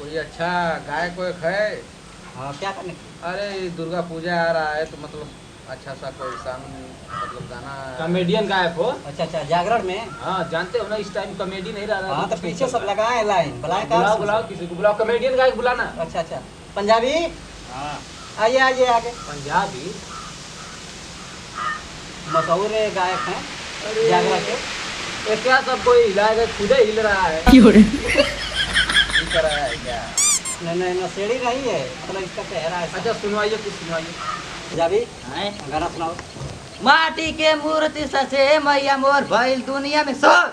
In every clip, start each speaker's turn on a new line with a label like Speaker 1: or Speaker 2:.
Speaker 1: कोई अच्छा गायक वायक है?
Speaker 2: हाँ क्या करने?
Speaker 1: अरे दुर्गा पूजा आ रहा है तो मतलब अच्छा सा कोई सॉन्ग मतलब गाना।
Speaker 3: कॉमेडियन गायक हो।
Speaker 2: अच्छा अच्छा, जागरण में।
Speaker 3: हाँ जानते हो ना, इस टाइम कॉमेडी नहीं रहा।
Speaker 2: हाँ तो पीछे सब लगाए लाइन, बुलाए
Speaker 3: बुलाओ बुलाओ, किसी को बुलाओ, कॉमेडियन गायक बुलाना।
Speaker 2: अच्छा अच्छा, पंजाबी
Speaker 3: हाँ
Speaker 2: आइए आइए आगे।
Speaker 3: पंजाबी
Speaker 2: मशहूर गायक हैं जागरण के।
Speaker 3: क्या सब कोई हिलाएगा, खुद ही हिल रहा है।
Speaker 1: नहीं कर रहा है क्या?
Speaker 2: नहीं नशेड़ी नहीं है, मतलब इसका चेहरा है।
Speaker 3: अच्छा सुनवाइए, कुछ सुनवाइए।
Speaker 2: पंजाबी गाना सुनाओ।
Speaker 4: माटी के मूर्ति सचे मैया मोर भइल दुनिया में सोर।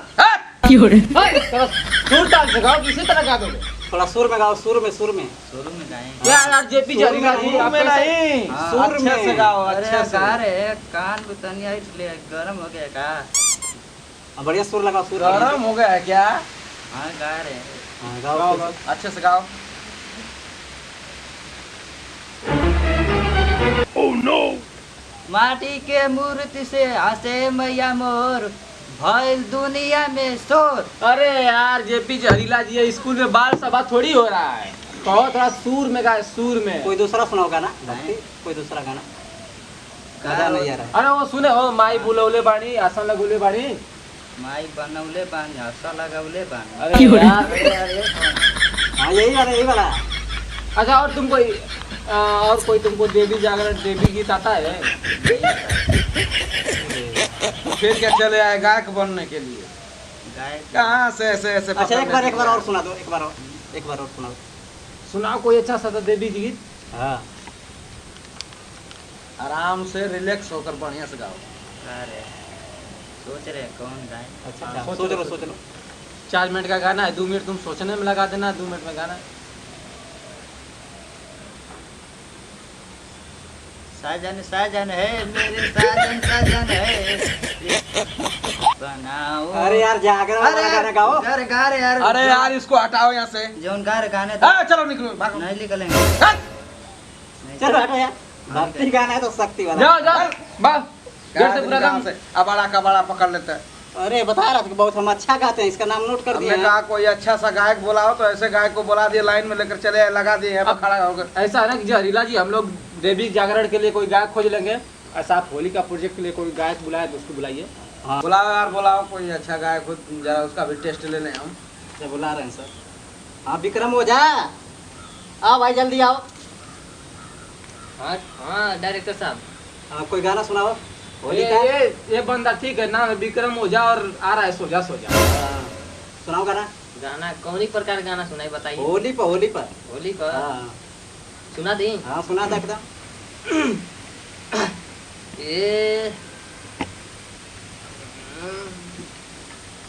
Speaker 3: सुर ताल से गाओ, किसी तरह गा दोगे।
Speaker 2: थोड़ा सुर में गाओ, सुर में
Speaker 4: शुरू में गाएंगे।
Speaker 3: यार जेपी जहरीला जी, आप नहीं
Speaker 2: सुर
Speaker 1: अच्छे से
Speaker 2: में
Speaker 1: गाओ,
Speaker 4: अरे
Speaker 1: अच्छे से।
Speaker 4: गा रहे कान को तनिया इसलिए गरम हो गया का।
Speaker 2: बढ़िया सुर लगाओ, सुर
Speaker 1: गरम हो गया है क्या?
Speaker 4: हाँ गा रहे हैं।
Speaker 2: हाँ,
Speaker 1: गाओ
Speaker 2: गाओ
Speaker 1: गाओ, अच्छे से गाओ।
Speaker 4: माटी के मूर्ति से हंसे मैया मोर भइल दुनिया में शोर।
Speaker 3: अरे यार जेपी जहरीला जी, ये स्कूल में बाल सभा थोड़ी हो रहा है। कहो थोड़ा सूर में गाए, सूर में।
Speaker 2: कोई दूसरा सुनाओ गाना, कोई दूसरा गाना। मजा नहीं आ रहा
Speaker 3: अरे वो सुने हो, माई बुलौले बाणी आसन लगुले बाणी।
Speaker 4: माई बनौले बानी हंसा लगौले बानी।
Speaker 3: अरे यार,
Speaker 2: है। हाँ यही वाला, यही वाला।
Speaker 3: अच्छा और कोई तुमको देवी जागरण, देवी गीत आता है?
Speaker 1: फिर क्या चले आए गायक बनने के लिए?
Speaker 4: गाय
Speaker 1: कहाँ से ऐसे ऐसे
Speaker 2: अच्छा
Speaker 1: पकड़
Speaker 2: एक बार
Speaker 1: लेते
Speaker 2: और सुना दो, एक बार और सुना दो।
Speaker 3: सुनाओ कोई अच्छा सा देवी गीत।
Speaker 2: हाँ
Speaker 1: आराम से रिलैक्स होकर बढ़िया से गाओ।
Speaker 4: गा रहे हैं। सोच रहे हैं कौन गाय।
Speaker 2: अच्छा
Speaker 3: हाँ,
Speaker 2: अच्छा, सोच लो।
Speaker 3: 4 मिनट का गाना है, 2 मिनट तुम सोचने में लगा देना, 2 मिनट में गाना।
Speaker 4: साजन साजन है मेरे साजन साजन है बनाओ।
Speaker 2: अरे यार जागरण वाला गाना गाओ।
Speaker 4: अरे गा रहे यार।
Speaker 1: अरे यार इसको हटाओ यहाँ से।
Speaker 4: जोन गा रहे गाने
Speaker 1: चलो निकलो, भागो।
Speaker 4: नहीं निकलेंगे।
Speaker 2: चलो हटो यार, भक्ति गाना है तो शक्ति वाला।
Speaker 3: जाओ जाओ बस, जड़ से पूरा
Speaker 1: काम
Speaker 3: काम।
Speaker 1: से अबाड़ा कबाड़ा पकड़ लेता है।
Speaker 2: अरे बता रहा था कि बहुत हम अच्छा गाते हैं, इसका नाम नोट कर दिया
Speaker 1: हमने कहा कोई अच्छा सा गायक बुलाओ, तो ऐसे गायक को बुला दिए, लाइन में लेकर चले आए, लगा दिए यहाँ पर खड़ा होकर।
Speaker 3: ऐसा है ना कि जहरीला जी, हम लोग देवी जागरण के लिए कोई गायक खोज लेंगे। ऐसा आप होली का प्रोजेक्ट के लिए कोई गायक बुलाए तो उसको बुलाइए।
Speaker 2: हाँ
Speaker 1: बुलाओ यार, बुलाओ कोई अच्छा गायक हो, जरा उसका भी टेस्ट ले लें हम।
Speaker 2: अच्छा, बुला रहे हैं सर। हाँ विक्रम ओझा, आओ भाई जल्दी आओ।
Speaker 4: हाँ हाँ डायरेक्टर साहब।
Speaker 2: हाँ कोई गाना सुनाओ होली
Speaker 3: ये
Speaker 2: का।
Speaker 3: ये बंदा ठीक है, नाम है विक्रम ओझा और आ रहा है सोजा सोजा।
Speaker 2: हाँ, सुनाओ गाना।
Speaker 4: गाना कौन ही प्रकार का गाना सुनाई बताइए।
Speaker 2: होली पर।
Speaker 4: होली पर
Speaker 2: हाँ
Speaker 4: सुना दी।
Speaker 2: हाँ सुना था एकदम।
Speaker 4: ये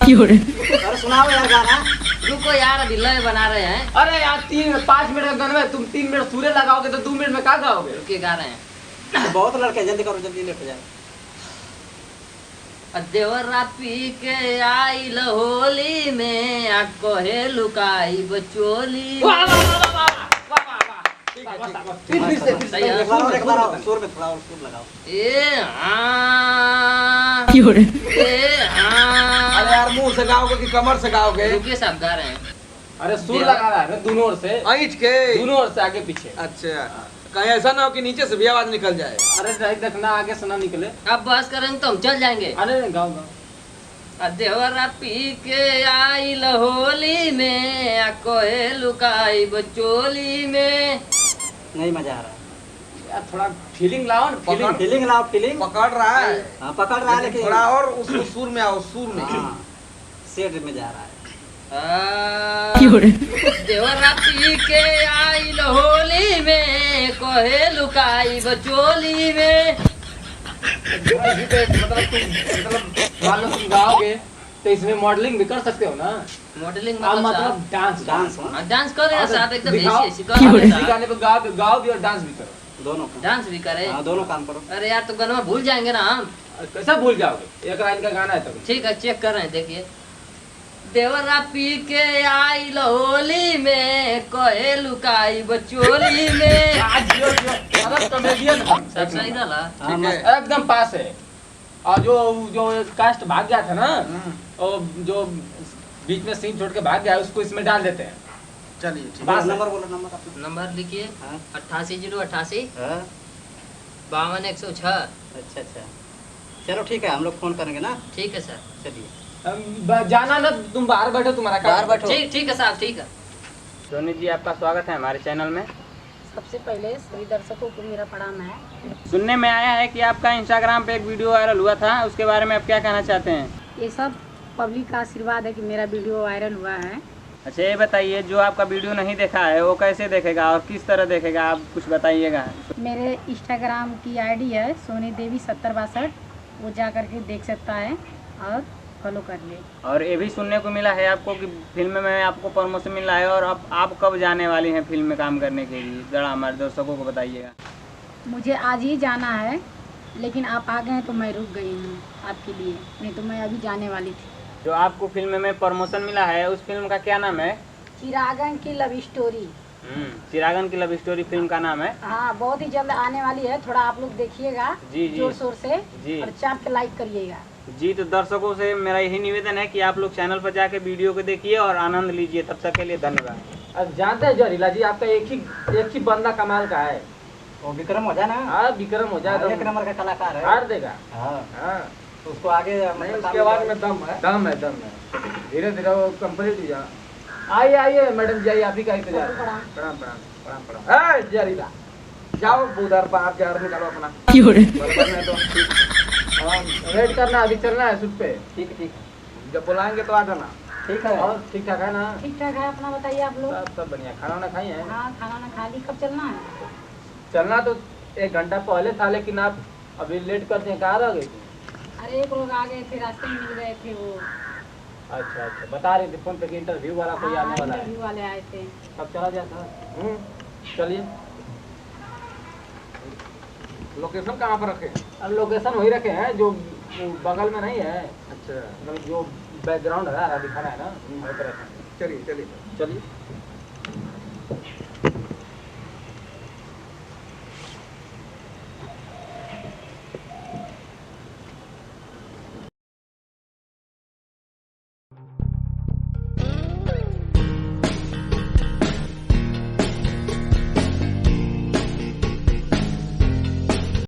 Speaker 2: अरे सुनाओ यार गाना।
Speaker 4: रुको यार अभी लय बना रहे हैं।
Speaker 3: अरे यार 5 मिनट का गाना है, तुम 3 मिनट सूर्य लगाओगे तो 2 मिनट में क्या गाओगे?
Speaker 4: रुके गा रहे हैं।
Speaker 2: बहुत लड़के, जल्दी करो, जल्दी लेट हो जाए।
Speaker 4: देवरा पी के आइल होली में आ कहे लुकाई बचोली।
Speaker 3: वाह वाह वाह वाह वाह वाह वाह वाह। ठीक है, ठीक है। फिर से
Speaker 4: सही है।
Speaker 2: एक बार और, सुर में थोड़ा और सुर लगाओ।
Speaker 4: ए हाँ
Speaker 1: अरे यार मुंह से गाओगे कि कमर से गाओगे?
Speaker 4: रुकिए साहब गा रहे हैं।
Speaker 3: अरे सुर लगा रहा है ना दोनों ओर से,
Speaker 1: ऐंठ के।
Speaker 3: दोनों ओर से आगे पीछे।
Speaker 1: अच्छा, कहीं ऐसा ना हो कि नीचे से भी आवाज निकल जाए।
Speaker 3: अरे नहीं देखना आगे से ना निकले।
Speaker 4: अब बस करेंगे तो हम चल जाएंगे।
Speaker 3: अरे नहीं, गाओ गाओ।
Speaker 4: देवरा पी के आइल होली में आ कहे लुकाई बचोली में।
Speaker 2: नहीं मजा आ रहा है।
Speaker 3: यार थोड़ा फीलिंग लाओ ना, फीलिंग।
Speaker 2: फीलिंग लाओ, फीलिंग।
Speaker 1: पकड़ रहा है।
Speaker 2: हाँ पकड़ रहा है लेकिन
Speaker 1: थोड़ा और उस सुर में आओ, सुर में।
Speaker 2: हाँ सेट में जा रहा है।
Speaker 4: देवरा पी के आइल होली में कहे लुकाई बचोली में।
Speaker 3: मतलब मान लो तुम गाओगे तो इसमें मॉडलिंग भी कर सकते हो ना।
Speaker 4: मॉडलिंग
Speaker 3: आप मतलब डांस
Speaker 2: डांस
Speaker 4: डांस करें ना साहब, एकदम
Speaker 3: दिखाओ।
Speaker 4: ऐसी कर रहे
Speaker 3: इसी
Speaker 4: हैं।
Speaker 3: गाने पे गाओ भी और डांस भी करो।
Speaker 2: दोनों काम।
Speaker 4: डांस भी करें।
Speaker 2: हाँ दोनों काम करो।
Speaker 4: अरे यार तो गाना भूल जाएंगे ना हम।
Speaker 3: कैसा भूल जाओगे, एक लाइन का गाना है तब।
Speaker 4: ठीक है चेक कर रहे हैं, देखिए। देवरा पी के आइल होली में कहे लुकाई बचोली में।
Speaker 3: अरे कॉमेडियन हम
Speaker 4: सब सही डाला।
Speaker 2: हाँ
Speaker 1: ठीक है।
Speaker 2: मस्त।
Speaker 3: एकदम पास है। और जो कास्ट भाग गया था ना, और जो बीच में सीन छोड़ के भाग गया उसको इसमें डाल देते हैं।
Speaker 1: चलिए ठीक
Speaker 3: बात है।
Speaker 2: नंबर बोलो, नंबर अपना।
Speaker 4: नंबर लिखिए
Speaker 2: हाँ
Speaker 4: 88
Speaker 2: हाँ
Speaker 4: 52 106।
Speaker 2: अच्छा अच्छा, चलो ठीक है, हम लोग फोन करेंगे ना।
Speaker 4: ठीक है सर।
Speaker 2: चलिए
Speaker 3: जाना ना, तुम बाहर बैठो, तुम्हारा काम
Speaker 2: बाहर बैठो।
Speaker 4: ठीक ठीक है साहब, ठीक है।
Speaker 3: सोनी जी, आपका स्वागत है हमारे चैनल में।
Speaker 5: सबसे पहले सभी दर्शकों को मेरा प्रणाम है।
Speaker 3: सुनने में आया है कि आपका इंस्टाग्राम पे एक वीडियो वायरल हुआ था, उसके बारे में आप क्या कहना चाहते हैं?
Speaker 5: ये सब पब्लिक का आशीर्वाद है कि मेरा वीडियो वायरल हुआ है।
Speaker 3: अच्छा ये बताइए, जो आपका वीडियो नहीं देखा है वो कैसे देखेगा और किस तरह देखेगा, आप कुछ बताइएगा।
Speaker 5: मेरे इंस्टाग्राम की आईडी है सोनी देवी 7062, वो जा करके देख सकता है और फॉलो कर ले।
Speaker 3: और ये भी सुनने को मिला है आपको कि फिल्म में आपको प्रमोशन मिला है, और अब आप कब जाने वाली हैं फिल्म में काम करने के लिए, ज़रा हमारे दर्शकों को बताइएगा।
Speaker 5: मुझे आज ही जाना है, लेकिन आप आ गए हैं तो मैं रुक गई हूँ आपके लिए, नहीं तो मैं अभी जाने वाली थी।
Speaker 3: जो आपको फिल्म में प्रमोशन मिला है उस फिल्म का क्या नाम है?
Speaker 5: चिरागन की लव स्टोरी।
Speaker 3: चिरागन की लव स्टोरी फिल्म का नाम है।
Speaker 5: हाँ, बहुत ही जल्द आने वाली है, थोड़ा आप लोग देखिएगा
Speaker 3: जी, जी।
Speaker 5: जोर शोर से
Speaker 3: जी।
Speaker 5: और चाप के लाइक करिएगा।
Speaker 3: जी, तो दर्शकों से मेरा यही निवेदन है कि आप लोग चैनल पर जाके वीडियो को देखिए और आनंद लीजिए। तब तक के लिए धन्यवाद। अब जानते हैं जहरीला जी, आपका एक ही बंदा कमाल का है,
Speaker 2: वो विक्रम हो जाए ना।
Speaker 3: हाँ विक्रम हो जाए,
Speaker 2: एक नंबर का कलाकार है।
Speaker 3: हार देगा।
Speaker 2: हाँ
Speaker 3: हाँ,
Speaker 2: तो उसको आगे
Speaker 3: नहीं उसके आवाज में दम है, दम है, दम है। धीरे धीरे वो कंप्लीट हो जा। आइए आइए मैडम जी, आइए, आप ही का इंतजार।
Speaker 5: प्रणाम।
Speaker 3: प्रणाम प्रणाम प्रणाम प्रणाम। जहरीला जाओ उधर बाहर जार निकालो अपना। बराबर में तो वेट करना, अभी चलना है शूट पे।
Speaker 2: ठीक है, ठीक है,
Speaker 3: जब बुलाएंगे तो आ जाना।
Speaker 2: ठीक है।
Speaker 3: और ठीक ठाक है ना?
Speaker 5: ठीक ठाक है, अपना बताइए आप लोग।
Speaker 3: सब बढ़िया। खाना वाना खाई है?
Speaker 5: हाँ, खाना वाना खा ली। कब चलना है?
Speaker 3: चलना तो 1 घंटा पहले था, लेकिन आप अभी लेट करते हैं, कहाँ रह गई थी?
Speaker 5: अरे एक लोग आ गए थे, रास्ते में मिल गए थे वो।
Speaker 3: अच्छा अच्छा, बता रही थी फोन पे कि इंटरव्यू वाला कोई आने वाला है।
Speaker 5: इंटरव्यू वाले आए थे।
Speaker 3: कब चला जाता? चलिए।
Speaker 1: लोकेशन कहाँ पर रखे?
Speaker 3: अब लोकेशन वही रखे हैं जो बगल में नहीं है,
Speaker 1: अच्छा
Speaker 3: मतलब जो बैकग्राउंड है दिखाना है ना, वही पर रखे हैं।
Speaker 1: चलिए चलिए।
Speaker 3: चलिए।